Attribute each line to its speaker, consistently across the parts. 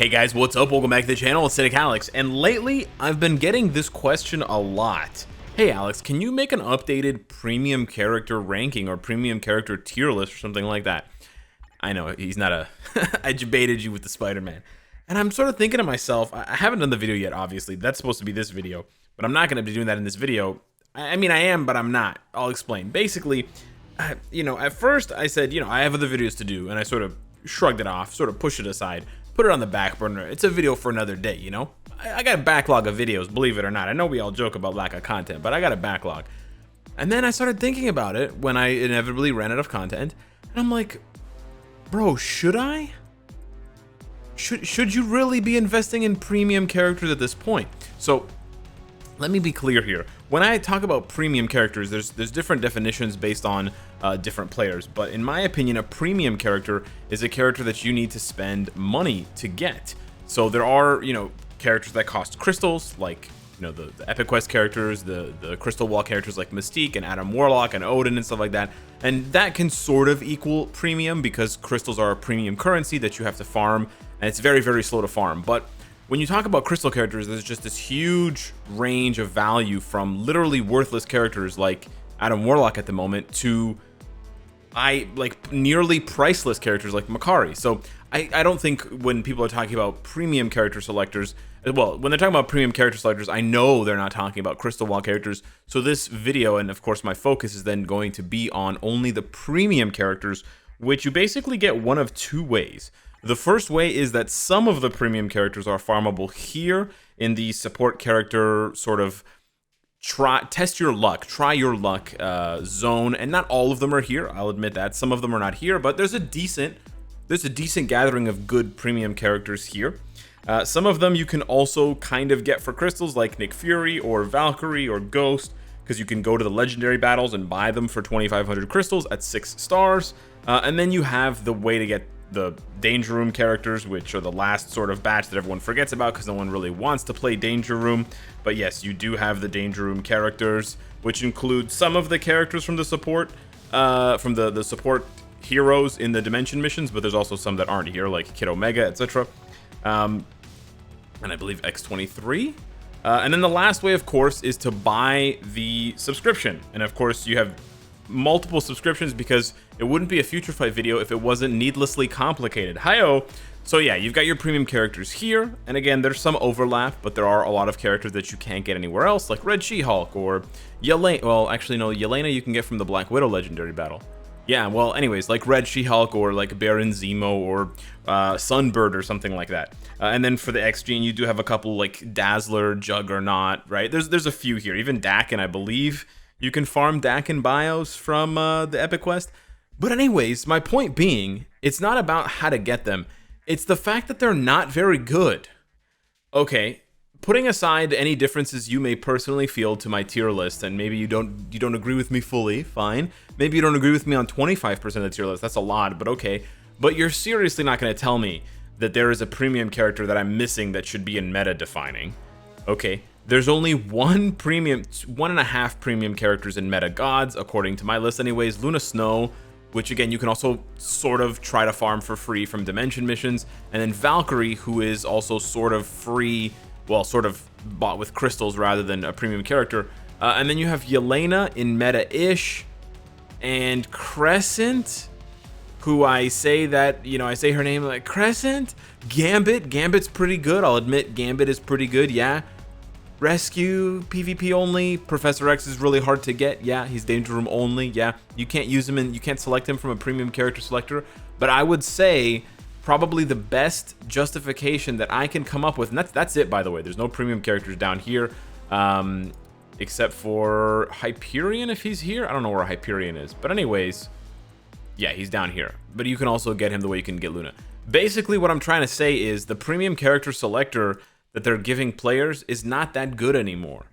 Speaker 1: Hey guys, what's up? Welcome back to the channel. It's Cynicalex, and lately I've been getting this question a lot. Hey Alex, can you make an updated premium character ranking or premium character tier list or something like that? I know, he's not a... I baited you with the Spider-Man. And I'm sort of thinking to myself, I haven't done the video yet, obviously. That's supposed to be this video, but I'm not going to be doing that in this video. I mean, I am, but I'm not. I'll explain. Basically, at first I said, I have other videos to do, and I sort of shrugged it off, sort of pushed it aside. Put it on the back burner. It's a video for another day, I got a backlog of videos, believe it or not. I know we all joke about lack of content, but I got a backlog. And then I started thinking about it when I inevitably ran out of content. And I'm like, bro, should I? Should you really be investing in premium characters at this point? So let me be clear here. When I talk about premium characters, there's different definitions based on different players. But in my opinion, a premium character is a character that you need to spend money to get. So there are, characters that cost crystals, like, the Epic Quest characters, the Crystal Wall characters like Mystique and Adam Warlock and Odin and stuff like that. And that can sort of equal premium because crystals are a premium currency that you have to farm, and it's very, very slow to farm. But when you talk about crystal characters, there's just this huge range of value from literally worthless characters like Adam Warlock at the moment to nearly priceless characters like Makari. So I don't think when people are talking about premium character selectors, well, when they're talking about premium character selectors, I know they're not talking about Crystal Wall characters. So this video, and of course my focus, is then going to be on only the premium characters, which you basically get one of two ways. The first way is that some of the premium characters are farmable here in the support character sort of try your luck zone, and not all of them are here. I'll admit that some of them are not here, but there's a decent gathering of good premium characters here. Some of them you can also kind of get for crystals, like Nick Fury or Valkyrie or Ghost, because you can go to the legendary battles and buy them for 2,500 crystals at 6 stars. And then you have the way to get the Danger Room characters, which are the last sort of batch that everyone forgets about because no one really wants to play Danger Room. But yes, you do have the Danger Room characters, which include some of the characters from the support, from the support heroes in the Dimension missions, but there's also some that aren't here, like Kid Omega, etc. And I believe X-23. And then the last way, of course, is to buy the subscription. And of course, you have multiple subscriptions because it wouldn't be a Future Fight video if it wasn't needlessly complicated. Hi-oh! So yeah, you've got your premium characters here, and again, there's some overlap, but there are a lot of characters that you can't get anywhere else, like Red She-Hulk or Yelena. Well, actually, no, Yelena you can get from the Black Widow legendary battle. Yeah, well, anyways, like Red She-Hulk or like Baron Zemo or Sunbird or something like that. And then for the X-Gene, you do have a couple like Dazzler, Juggernaut, right? There's a few here. Even Dakin, I believe you can farm Dakin bios from the Epic Quest. But anyways, my point being, it's not about how to get them. It's the fact that they're not very good. Okay, putting aside any differences you may personally feel to my tier list, and maybe you don't agree with me fully, fine. Maybe you don't agree with me on 25% of the tier list, that's a lot, but okay. But you're seriously not going to tell me that there is a premium character that I'm missing that should be in meta defining. Okay, there's only one and a half premium characters in meta gods, according to my list anyways. Luna Snow, which again, you can also sort of try to farm for free from Dimension missions. And then Valkyrie, who is also sort of free, well, sort of bought with crystals rather than a premium character. And then you have Yelena in meta-ish, and Crescent, who I say that, I say her name like Crescent. Gambit's pretty good. I'll admit Gambit is pretty good, yeah. Rescue, PvP only. Professor X is really hard to get. Yeah, he's Danger Room only. Yeah, you can't use him you can't select him from a premium character selector. But I would say probably the best justification that I can come up with, and that's it, by the way. There's no premium characters down here, except for Hyperion if he's here. I don't know where Hyperion is. But anyways, yeah, he's down here. But you can also get him the way you can get Luna. Basically, what I'm trying to say is the premium character selector that they're giving players is not that good anymore.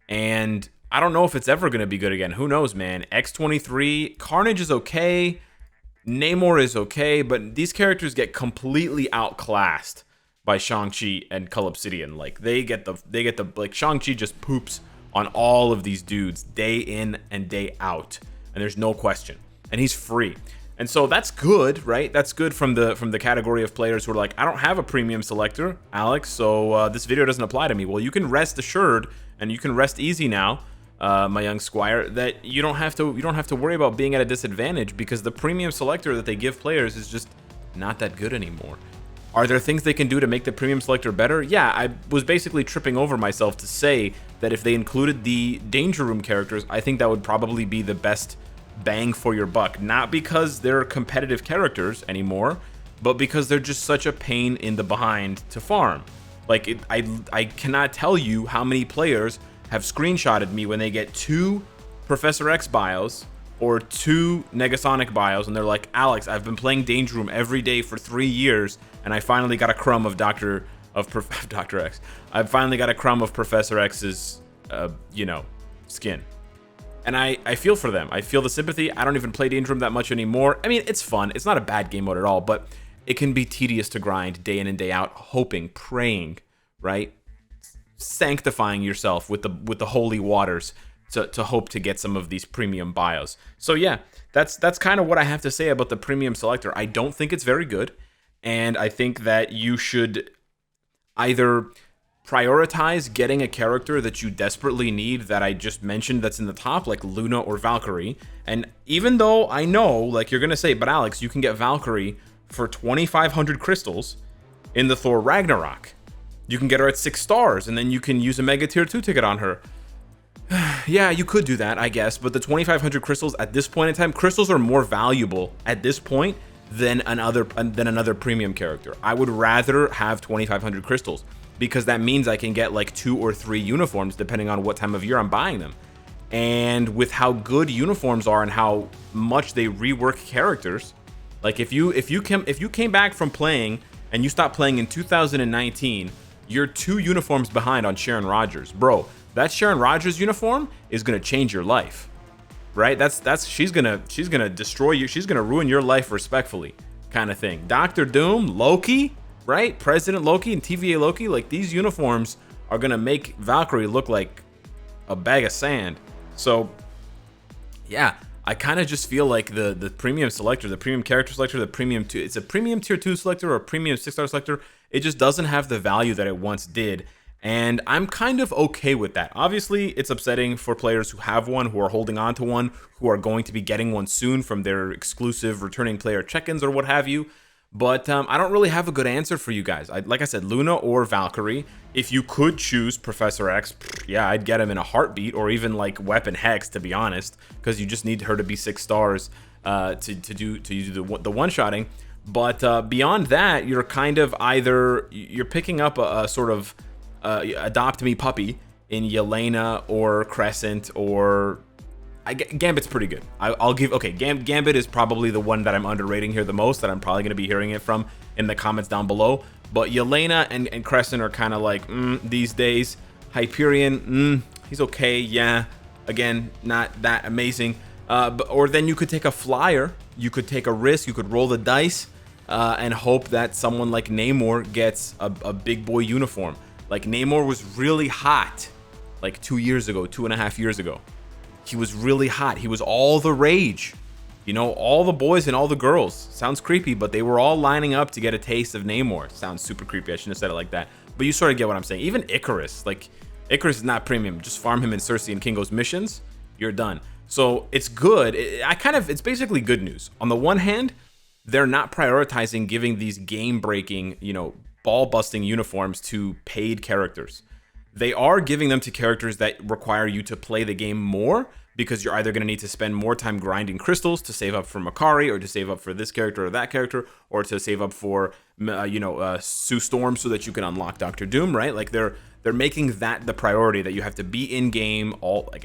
Speaker 1: And I don't know if it's ever going to be good again. Who knows, man? X-23, Carnage is okay. Namor is okay, but these characters get completely outclassed by Shang-Chi and Cull Obsidian. Like, they get the like, Shang-Chi just poops on all of these dudes day in and day out. And there's no question. And he's free. And so that's good, right? That's good from the category of players who are like, I don't have a premium selector, Alex, so this video doesn't apply to me. Well, you can rest assured, and you can rest easy now, my young squire, that you don't have to worry about being at a disadvantage, because the premium selector that they give players is just not that good anymore. Are there things they can do to make the premium selector better? Yeah, I was basically tripping over myself to say that if they included the Danger Room characters, I think that would probably be the best bang for your buck. Not because they're competitive characters anymore, but because they're just such a pain in the behind to farm. Like, I cannot tell you how many players have screenshotted me when they get 2 Professor X bios or 2 Negasonic bios, and they're like, Alex, I've been playing Danger Room every day for 3 years, and I finally got a crumb of Dr. X. I finally got a crumb of Professor X's, skin. And I feel for them. I feel the sympathy. I don't even play Danger Room that much anymore. I mean, it's fun. It's not a bad game mode at all, but it can be tedious to grind day in and day out, hoping, praying, right? Sanctifying yourself with the holy waters to hope to get some of these premium bios. So yeah, that's kind of what I have to say about the premium selector. I don't think it's very good, and I think that you should either prioritize getting a character that you desperately need that I just mentioned that's in the top, like Luna or Valkyrie. And even though I know, like, you're gonna say, but Alex, you can get Valkyrie for 2,500 crystals in the Thor Ragnarok. You can get her at 6 stars, and then you can use a Mega Tier 2 ticket on her. Yeah, you could do that, I guess, but the 2,500 crystals at this point in time, crystals are more valuable at this point than another premium character. I would rather have 2,500 crystals, because that means I can get like 2 or 3 uniforms depending on what time of year I'm buying them. And with how good uniforms are and how much they rework characters, like if you came back from playing and you stopped playing in 2019, you're 2 uniforms behind on Sharon Rogers. Bro, that Sharon Rogers uniform is gonna change your life. Right? She's gonna destroy you, she's gonna ruin your life respectfully, kind of thing. Doctor Doom, Loki, right? President Loki and TVA Loki, like, these uniforms are gonna make Valkyrie look like a bag of sand. So yeah, I kind of just feel like the premium selector, the premium character selector, it's a premium tier 2 selector or a premium 6-star selector. It just doesn't have the value that it once did. And I'm kind of okay with that. Obviously, it's upsetting for players who have one, who are holding on to one, who are going to be getting one soon from their exclusive returning player check-ins or what have you. But I don't really have a good answer for you guys. Like I said, Luna or Valkyrie. If you could choose Professor X, yeah, I'd get him in a heartbeat, or even like Weapon Hex, to be honest, because you just need her to be 6 stars to do the one-shotting. But beyond that, you're kind of you're picking up a sort of adopt me puppy in Yelena or Crescent, or Gambit's pretty good. Gambit is probably the one that I'm underrating here the most, that I'm probably going to be hearing it from in the comments down below. But Yelena and Crescent are kind of like these days. Hyperion, he's okay, yeah. Again, not that amazing. Or then you could take a flyer, you could take a risk, you could roll the dice and hope that someone like Namor gets a big boy uniform. Like, Namor was really hot like 2.5 years ago. He was really hot. He was all the rage. You know, all the boys and all the girls. Sounds creepy, but they were all lining up to get a taste of Namor. Sounds super creepy. I shouldn't have said it like that. But you sort of get what I'm saying. Even Icarus. Like, Icarus is not premium. Just farm him in Cersei and Kingo's missions. You're done. So it's good. It's basically good news. On the one hand, they're not prioritizing giving these game-breaking, ball-busting uniforms to paid characters. They are giving them to characters that require you to play the game more, because you're either going to need to spend more time grinding crystals to save up for Makari, or to save up for this character or that character, or to save up for Sue Storm so that you can unlock Doctor Doom, right? Like, they're making that the priority, that you have to be in game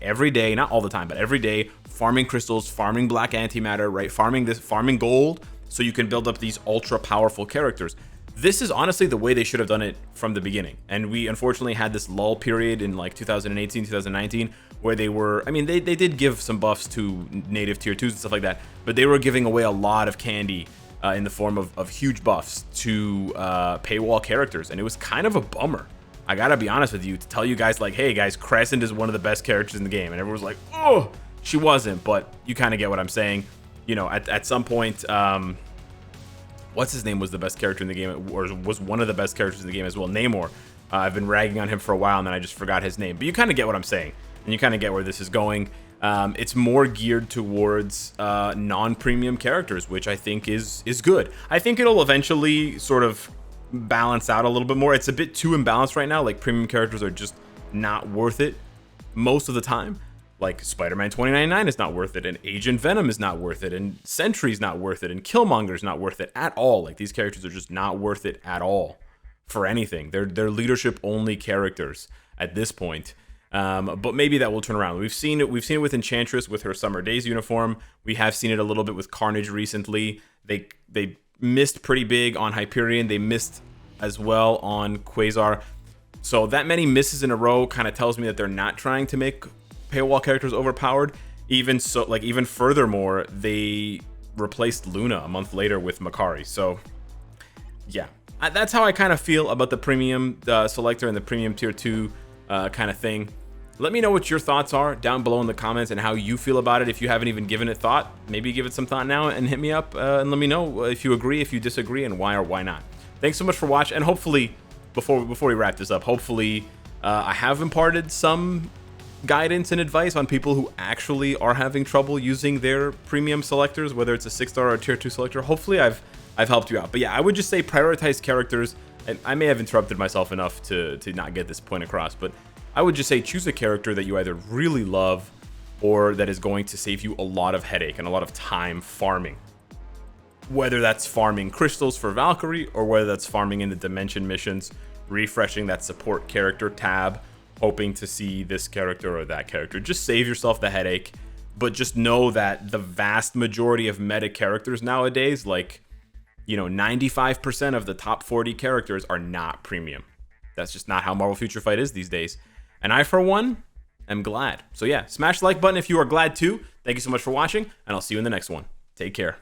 Speaker 1: every day, not all the time, but every day, farming crystals, farming black antimatter, right? Farming gold, so you can build up these ultra powerful characters. This is honestly the way they should have done it from the beginning. And we unfortunately had this lull period in like 2018, 2019, where they did give some buffs to native tier 2s and stuff like that, but they were giving away a lot of candy in the form of huge buffs to paywall characters. And it was kind of a bummer. I gotta be honest with you, to tell you guys, like, hey guys, Crescent is one of the best characters in the game. And everyone was like, oh, she wasn't, but you kind of get what I'm saying. you know, at some point, what's his name was the best character in the game, or was one of the best characters in the game as well, Namor. I've been ragging on him for a while, and then I just forgot his name. But you kind of get what I'm saying, and you kind of get where this is going. It's more geared towards non-premium characters, which I think is good. I think it'll eventually sort of balance out a little bit more. It's a bit too imbalanced right now. Like, premium characters are just not worth it most of the time. Like, Spider-Man 2099 is not worth it, and Agent Venom is not worth it, and Sentry's not worth it, and Killmonger's not worth it at all. Like, these characters are just not worth it at all for anything. They're leadership only characters at this point. But maybe that will turn around. We've seen it with Enchantress with her Summer Days uniform. We have seen it a little bit with Carnage recently. They missed pretty big on Hyperion. They missed as well on Quasar. So that many misses in a row kind of tells me that they're not trying to make paywall characters overpowered. Even so, like, even furthermore, they replaced Luna a month later with Makari. So yeah, that's how I kind of feel about the premium selector and the premium tier 2 kind of thing. Let me know what your thoughts are down below in the comments and how you feel about it. If you haven't even given it thought, maybe give it some thought now and hit me up and let me know if you agree, if you disagree, and why or why not. Thanks so much for watching, and hopefully, before we wrap this up, hopefully I have imparted some guidance and advice on people who actually are having trouble using their premium selectors, whether it's a 6-star or a tier 2 selector. Hopefully I've helped you out. But yeah, I would just say prioritize characters. And I may have interrupted myself enough to not get this point across, but I would just say choose a character that you either really love or that is going to save you a lot of headache and a lot of time farming. Whether that's farming crystals for Valkyrie, or whether that's farming in the Dimension missions, refreshing that support character tab, hoping to see this character or that character. Just save yourself the headache, but just know that the vast majority of meta characters nowadays, like, you know, 95% of the top 40 characters are not premium. That's just not how Marvel Future Fight is these days. And I, for one, am glad. So yeah, smash the like button if you are glad too. Thank you so much for watching, and I'll see you in the next one. Take care.